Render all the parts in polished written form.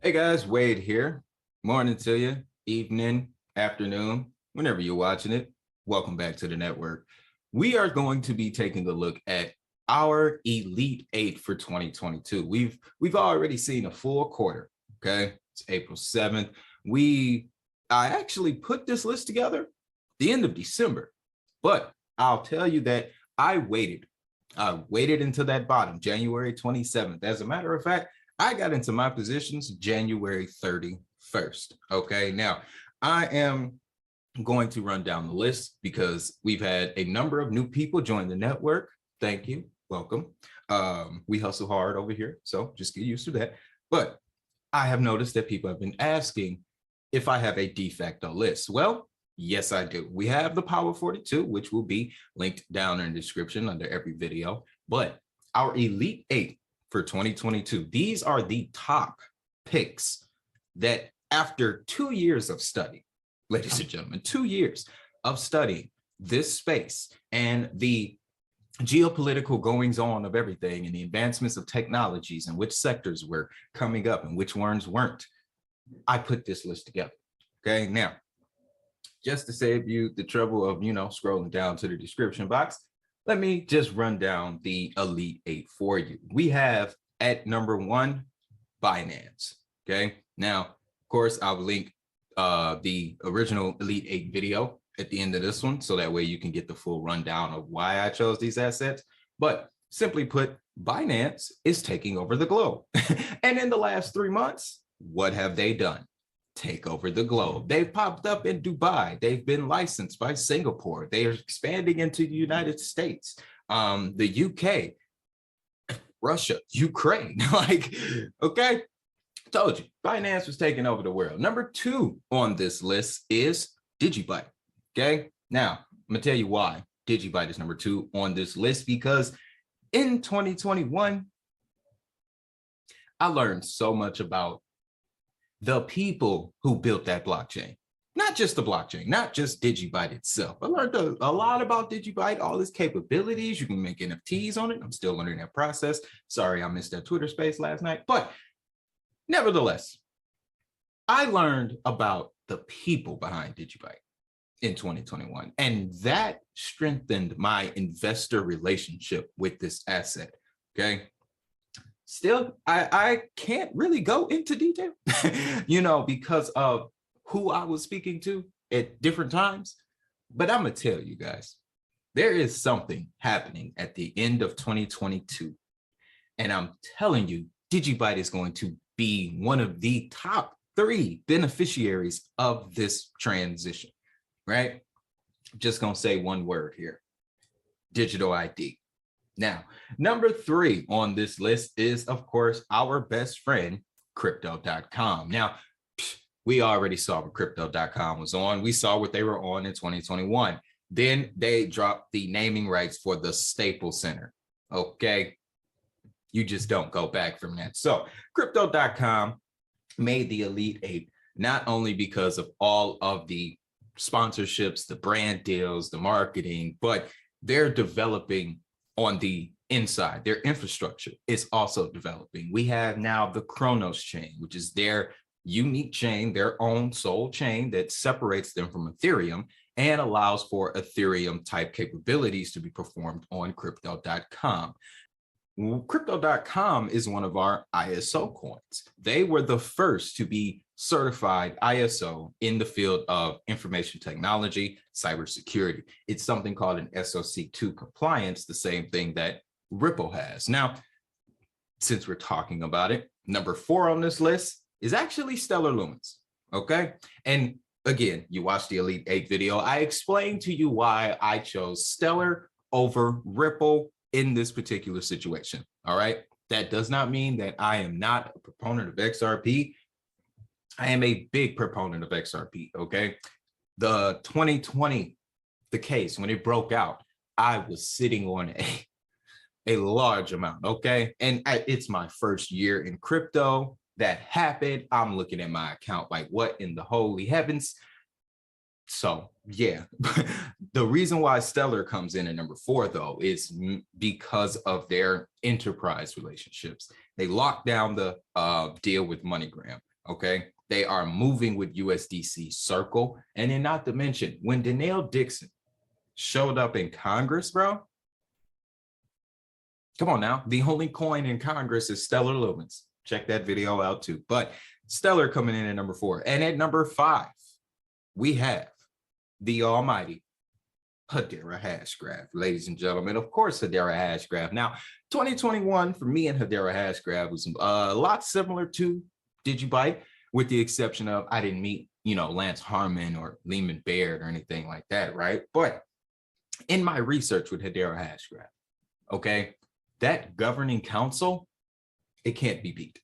Hey guys, Wade here. Morning to you, evening, afternoon, whenever you're watching it. Welcome back to the network. We are going to be taking a look at our Elite 8 for 2022. We've already seen a full quarter, okay? It's April 7th. I actually put this list together the end of December, but I'll tell you that I waited until that bottom, January 27th. As a matter of fact, I got into my positions January 31st. Okay, now I am going to run down the list because we've had a number of new people join the network. Thank you. Welcome. We hustle hard over here, so just get used to that. But I have noticed that people have been asking if I have a de facto list. Well, yes, I do. We have the Power 42, which will be linked down in the description under every video. But our Elite 8 for 2022, these are the top picks that after 2 years of study, ladies and gentlemen, 2 years of studying this space and the geopolitical goings on of everything and the advancements of technologies and which sectors were coming up and which ones weren't, I put this list together. Okay, now, just to save you the trouble of, scrolling down to the description box, let me just run down the Elite 8 for you. We have at number 1, Binance. Okay, now, of course, I'll link the original Elite 8 video at the end of this one, so that way you can get the full rundown of why I chose these assets. But simply put, Binance is taking over the globe. And in the last 3 months, what have they done? Take over the globe. They've popped up in Dubai. They've been licensed by Singapore. They are expanding into the United States, the UK, Russia, Ukraine. Okay, told you, Binance was taking over the world. Number 2 on this list is Digibyte. Okay, now I'm gonna tell you why Digibyte is number 2 on this list, because in 2021, I learned so much about the people who built that blockchain, not just the blockchain, not just Digibyte itself. I learned a lot about Digibyte, all its capabilities. You can make NFTs on it. I'm still learning that process. Sorry, I missed that Twitter space last night, but nevertheless, I learned about the people behind Digibyte in 2021, and that strengthened my investor relationship with this asset. Okay. Still, I can't really go into detail, because of who I was speaking to at different times. But I'm going to tell you guys, there is something happening at the end of 2022. And I'm telling you, Digibyte is going to be one of the top 3 beneficiaries of this transition, right? I'm just going to say one word here: digital ID. Now, number 3 on this list is, of course, our best friend, crypto.com. Now, we already saw what crypto.com was on. We saw what they were on in 2021. Then they dropped the naming rights for the Staples Center. Okay, you just don't go back from that. So crypto.com made the Elite 8, not only because of all of the sponsorships, the brand deals, the marketing, but they're developing on the inside. Their infrastructure is also developing. We have now the Chronos chain, which is their unique chain, their own sole chain that separates them from Ethereum and allows for Ethereum type capabilities to be performed on crypto.com. Crypto.com is one of our ISO coins. They were the first to be certified ISO in the field of information technology, cybersecurity. It's something called an SOC2 compliance, the same thing that Ripple has. Now, since we're talking about it, number 4 on this list is actually Stellar Lumens. Okay. And again, you watched the Elite 8 video. I explained to you why I chose Stellar over Ripple in this particular situation. All right. That does not mean that I am not a proponent of XRP. I am a big proponent of XRP. Okay. The 2020, the case when it broke out, I was sitting on a large amount. Okay. And it's my first year in crypto. That happened. I'm looking at my account like, what in the holy heavens? So yeah, the reason why Stellar comes in at number 4 though is because of their enterprise relationships. They locked down the deal with MoneyGram. Okay. They are moving with USDC Circle. And then not to mention, when Danielle Dixon showed up in Congress, bro, come on now. The only coin in Congress is Stellar Lumens. Check that video out too. But Stellar coming in at number 4. And at number 5, we have the almighty Hedera Hashgraph, ladies and gentlemen. Of course, Hedera Hashgraph. Now, 2021 for me and Hedera Hashgraph was a lot similar to Digibyte, with the exception of I didn't meet, Lance Harmon or Lehman Baird or anything like that, right? But in my research with Hedera Hashgraph, okay, that governing council, it can't be beat.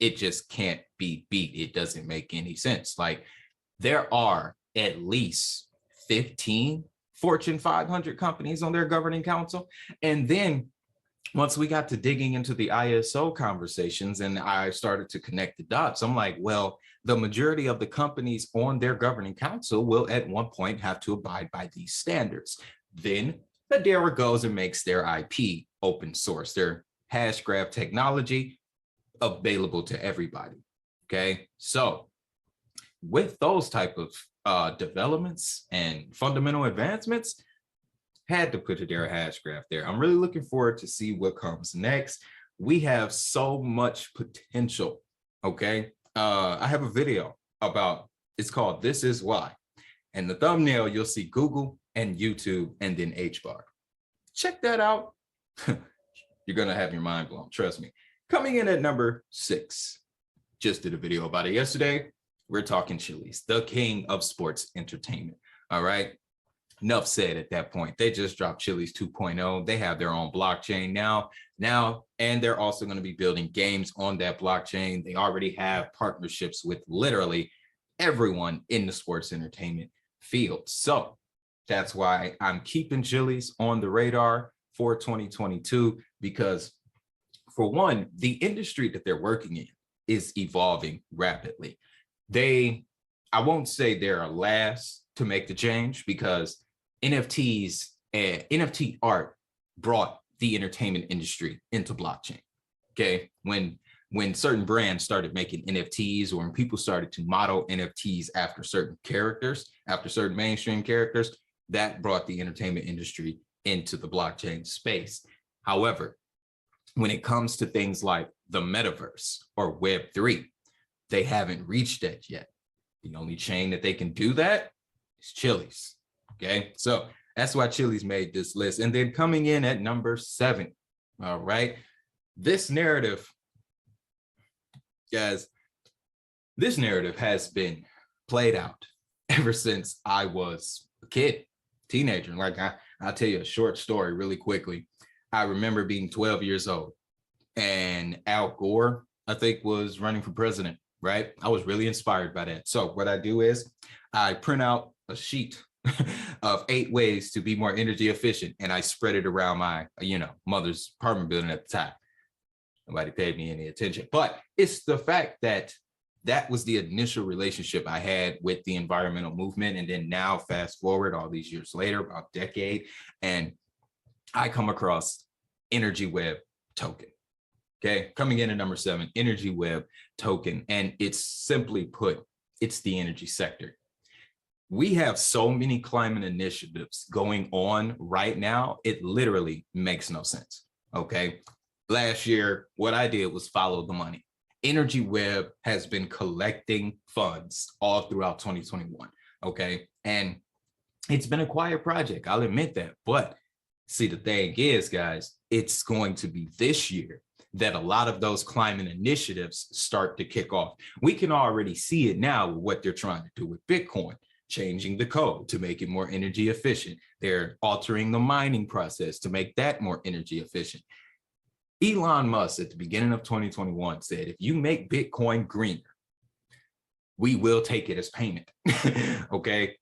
It just can't be beat. It doesn't make any sense. Like, there are at least 15 Fortune 500 companies on their governing council. And then once we got to digging into the ISO conversations and I started to connect the dots, I'm like, well, the majority of the companies on their governing council will at one point have to abide by these standards. Then Hedera goes and makes their IP open source, their Hashgraph technology available to everybody. Okay, so with those type of developments and fundamental advancements, had to put Hedera Hashgraph there. I'm really looking forward to see what comes next. We have so much potential. Okay, I have a video about, it's called This Is Why, and the thumbnail you'll see Google and YouTube and then HBAR. Check that out. You're gonna have your mind blown, trust me. Coming in at number 6, just did a video about it yesterday. We're talking Chili's, the king of sports entertainment. All right. Enough said at that point. They just dropped Chili's 2.0. They have their own blockchain now, and they're also going to be building games on that blockchain. They already have partnerships with literally everyone in the sports entertainment field. So that's why I'm keeping Chili's on the radar for 2022, because for one, the industry that they're working in is evolving rapidly. I won't say they're last to make the change, because NFTs and NFT art brought the entertainment industry into blockchain. Okay, when certain brands started making NFTs, or when people started to model NFTs after certain characters, after certain mainstream characters, that brought the entertainment industry into the blockchain space. However, when it comes to things like the metaverse or Web3, they haven't reached that yet. The only chain that they can do that is Chili's. Okay, so that's why Chili's made this list. And then coming in at number 7, all right, this narrative, guys, this narrative has been played out ever since I was a kid, teenager. Like, I'll tell you a short story really quickly. I remember being 12 years old, and Al Gore, I think, was running for president. Right? I was really inspired by that. So what I do is I print out a sheet of 8 ways to be more energy efficient, and I spread it around my, mother's apartment building at the time. Nobody paid me any attention, but it's the fact that that was the initial relationship I had with the environmental movement. And then now fast forward all these years later, about a decade, and I come across Energy Web token. Okay, coming in at number 7, Energy Web token. And it's simply put, it's the energy sector. We have so many climate initiatives going on right now, it literally makes no sense. Okay, last year, what I did was follow the money. Energy Web has been collecting funds all throughout 2021. Okay, and it's been a quiet project, I'll admit that. But see, the thing is, guys, it's going to be this year that a lot of those climate initiatives start to kick off. We can already see it now with what they're trying to do with Bitcoin, changing the code to make it more energy efficient. They're altering the mining process to make that more energy efficient. Elon Musk at the beginning of 2021 said, if you make Bitcoin greener, we will take it as payment. Okay.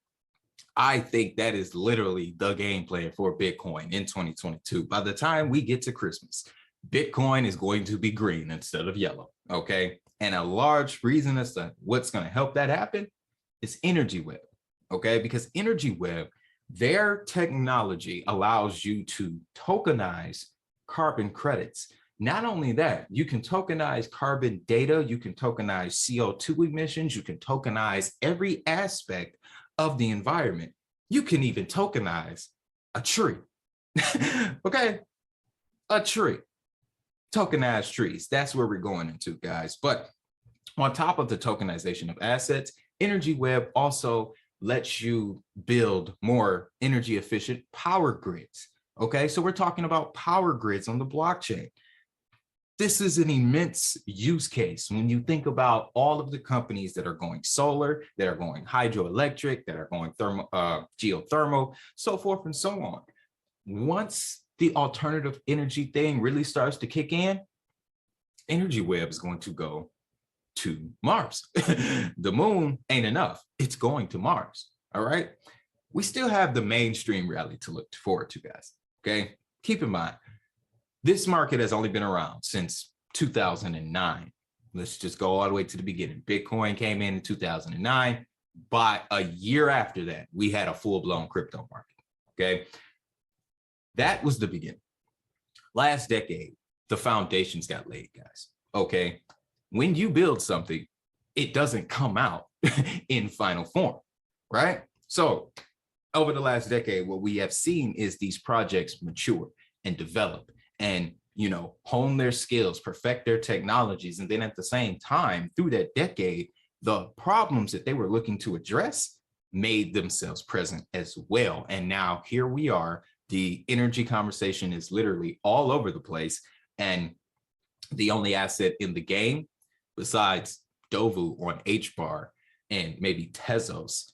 I think that is literally the game plan for Bitcoin in 2022. By the time we get to Christmas, Bitcoin is going to be green instead of yellow, okay? And a large reason as to what's going to help that happen is Energy Web, okay? Because Energy Web, their technology allows you to tokenize carbon credits Not only that, you can tokenize carbon data, you can tokenize CO2 emissions, you can tokenize every aspect of the environment. You can even tokenize a tree. Okay, a tree. Tokenized trees. That's where we're going into, guys. But on top of the tokenization of assets, Energy Web also lets you build more energy efficient power grids. Okay, so we're talking about power grids on the blockchain. This is an immense use case when you think about all of the companies that are going solar, that are going hydroelectric, that are going geothermal, so forth and so on. Once the alternative energy thing really starts to kick in, Energy Web is going to go to Mars. The moon ain't enough. It's going to Mars. All right. We still have the mainstream rally to look forward to, guys. Okay. Keep in mind, this market has only been around since 2009. Let's just go all the way to the beginning. Bitcoin came in 2009. By a year after that, we had a full-blown crypto market. Okay. That was the beginning. Last decade, the foundations got laid, guys. Okay. When you build something, it doesn't come out in final form, right? So over the last decade, what we have seen is these projects mature and develop and, hone their skills, perfect their technologies. And then at the same time, through that decade, the problems that they were looking to address made themselves present as well. And now here we are. The energy conversation is literally all over the place. And the only asset in the game, besides Dovu on HBAR and maybe Tezos,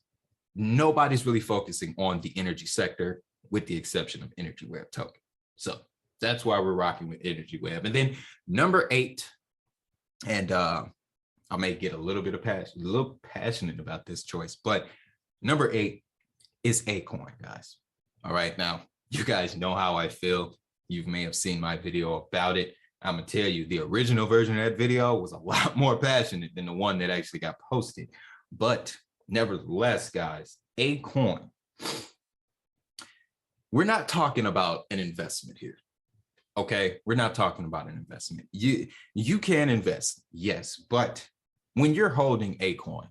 nobody's really focusing on the energy sector with the exception of Energy Web token. So that's why we're rocking with Energy Web. And then number 8, and I may get a little passionate about this choice, but number 8 is Acorn, guys. All right, now you guys know how I feel. You may have seen my video about it. I'm gonna tell you, the original version of that video was a lot more passionate than the one that actually got posted. But nevertheless, guys, Acorn, we're not talking about an investment here. Okay, we're not talking about an investment. You can invest, yes, but when you're holding Acorn,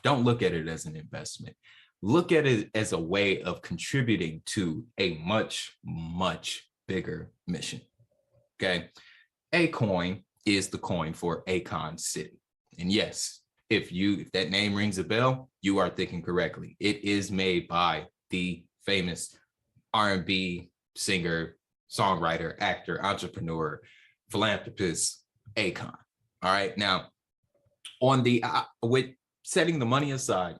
don't look at it as an investment. Look at it as a way of contributing to a much, much bigger mission. Okay, Acorn is the coin for Acon City. And yes, if that name rings a bell, you are thinking correctly. It is made by the famous R&B singer, songwriter, actor, entrepreneur, philanthropist, Akon. All right. Now, with setting the money aside,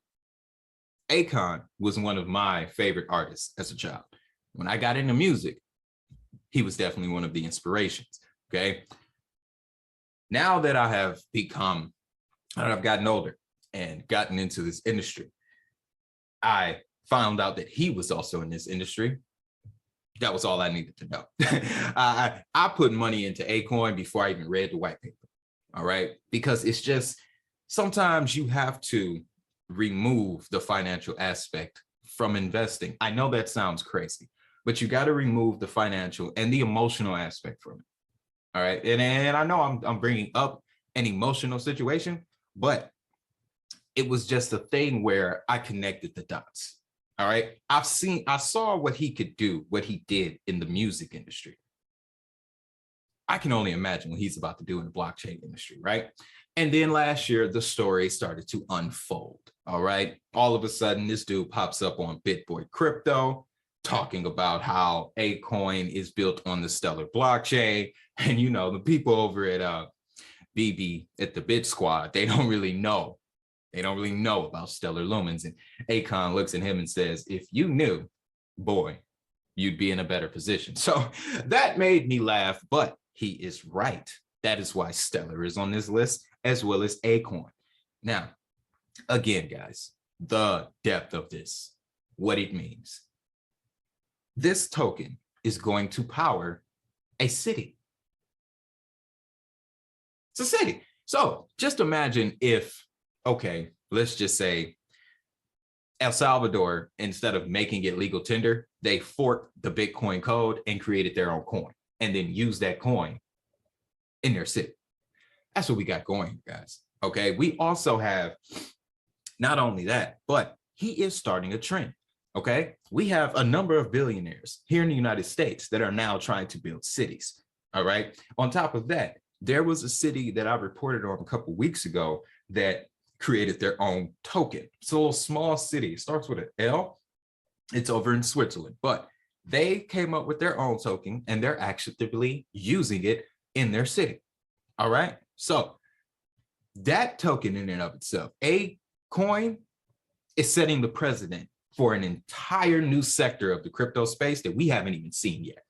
Akon was one of my favorite artists as a child. When I got into music, he was definitely one of the inspirations. Okay. Now that I've gotten older and gotten into this industry, I found out that he was also in this industry. That was all I needed to know. I put money into Acorn before I even read the white paper. All right. Because it's just, sometimes you have to remove the financial aspect from investing. I know that sounds crazy, but you got to remove the financial and the emotional aspect from it. All right. And I know I'm bringing up an emotional situation, but it was just a thing where I connected the dots. All right. I saw what he could do, what he did in the music industry. I can only imagine what he's about to do in the blockchain industry, right? And then last year, the story started to unfold. All right. All of a sudden, this dude pops up on BitBoy Crypto, talking about how Acorn is built on the Stellar blockchain. And, the people over at BB at the Bit Squad, they don't really know. They don't really know about Stellar Lumens. And Akon looks at him and says, if you knew, boy, you'd be in a better position. So that made me laugh, but he is right. That is why Stellar is on this list, as well as Acorn. Now, again, guys, the depth of this, what it means. This token is going to power a city. It's a city. So just imagine if, okay, let's just say El Salvador, instead of making it legal tender, they forked the Bitcoin code and created their own coin and then use that coin in their city. That's what we got going, guys. Okay. We also have not only that, but he is starting a trend. Okay. We have a number of billionaires here in the United States that are now trying to build cities. All right. On top of that, there was a city that I reported on a couple of weeks ago that created their own token. It's a little small city. It starts with an L. It's over in Switzerland, but they came up with their own token and they're actively using it in their city. All right. So that token in and of itself, Acorn, is setting the precedent for an entire new sector of the crypto space that we haven't even seen yet.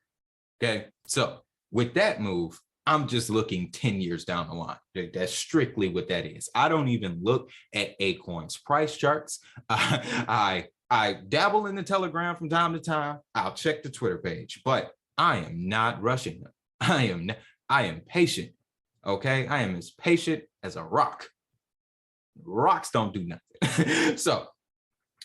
Okay. So with that move, I'm just looking 10 years down the line. That's strictly what that is. I don't even look at Acorn's price charts. I dabble in the Telegram from time to time. I'll check the Twitter page, but I am not rushing them. I am patient. Okay. I am as patient as a rock. Rocks don't do nothing. So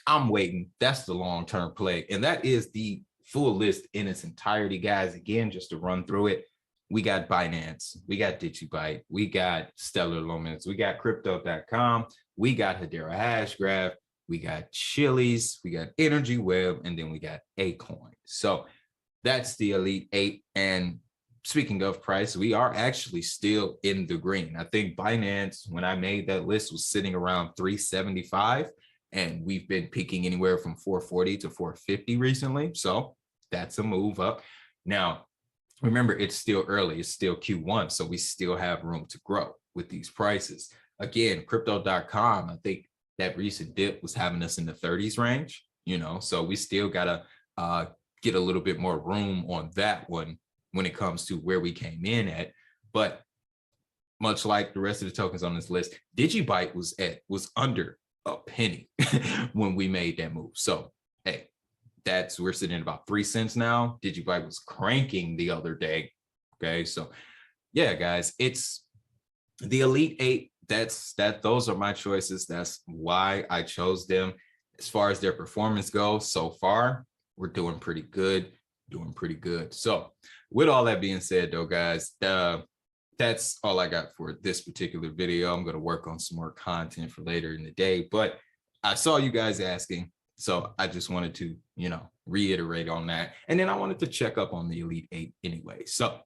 I'm waiting. That's the long-term play. And that is the full list in its entirety, guys. Again, just to run through it. We got Binance, we got Digibyte, we got Stellar Lumens, we got crypto.com, we got Hedera Hashgraph, we got Chili's, we got Energy Web, and then we got Acorn. So that's the Elite 8. And speaking of price, we are actually still in the green. I think Binance, when I made that list, was sitting around 375, and we've been peaking anywhere from 440 to 450 recently. So that's a move up. Now, remember, it's still early. It's still Q1, so we still have room to grow with these prices. Again, crypto.com, I think that recent dip was having us in the 30s range, so we still got to get a little bit more room on that one when it comes to where we came in at. But much like the rest of the tokens on this list, Digibyte was under a penny when we made that move. So, hey, we're sitting at about 3 cents now. Digibyte was cranking the other day. Okay. So yeah, guys, it's the Elite 8. Those are my choices. That's why I chose them. As far as their performance goes, so far, we're doing pretty good. So with all that being said though, guys, that's all I got for this particular video. I'm going to work on some more content for later in the day, but I saw you guys asking. So I just wanted to, reiterate on that. And then I wanted to check up on the Elite 8 anyway. So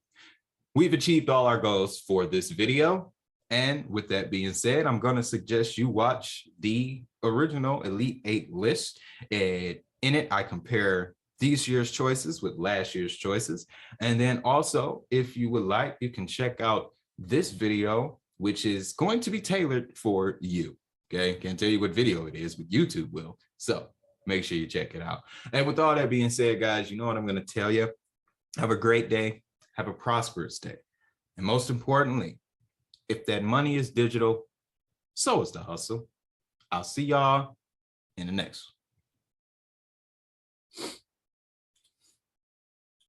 we've achieved all our goals for this video. And with that being said, I'm going to suggest you watch the original Elite 8 list. And in it, I compare this year's choices with last year's choices. And then also, if you would like, you can check out this video, which is going to be tailored for you. Okay, can't tell you what video it is, but YouTube will. So make sure you check it out. And with all that being said, guys, you know what I'm going to tell you. Have a great day. Have a prosperous day. And most importantly, if that money is digital, so is the hustle. I'll see y'all in the next one.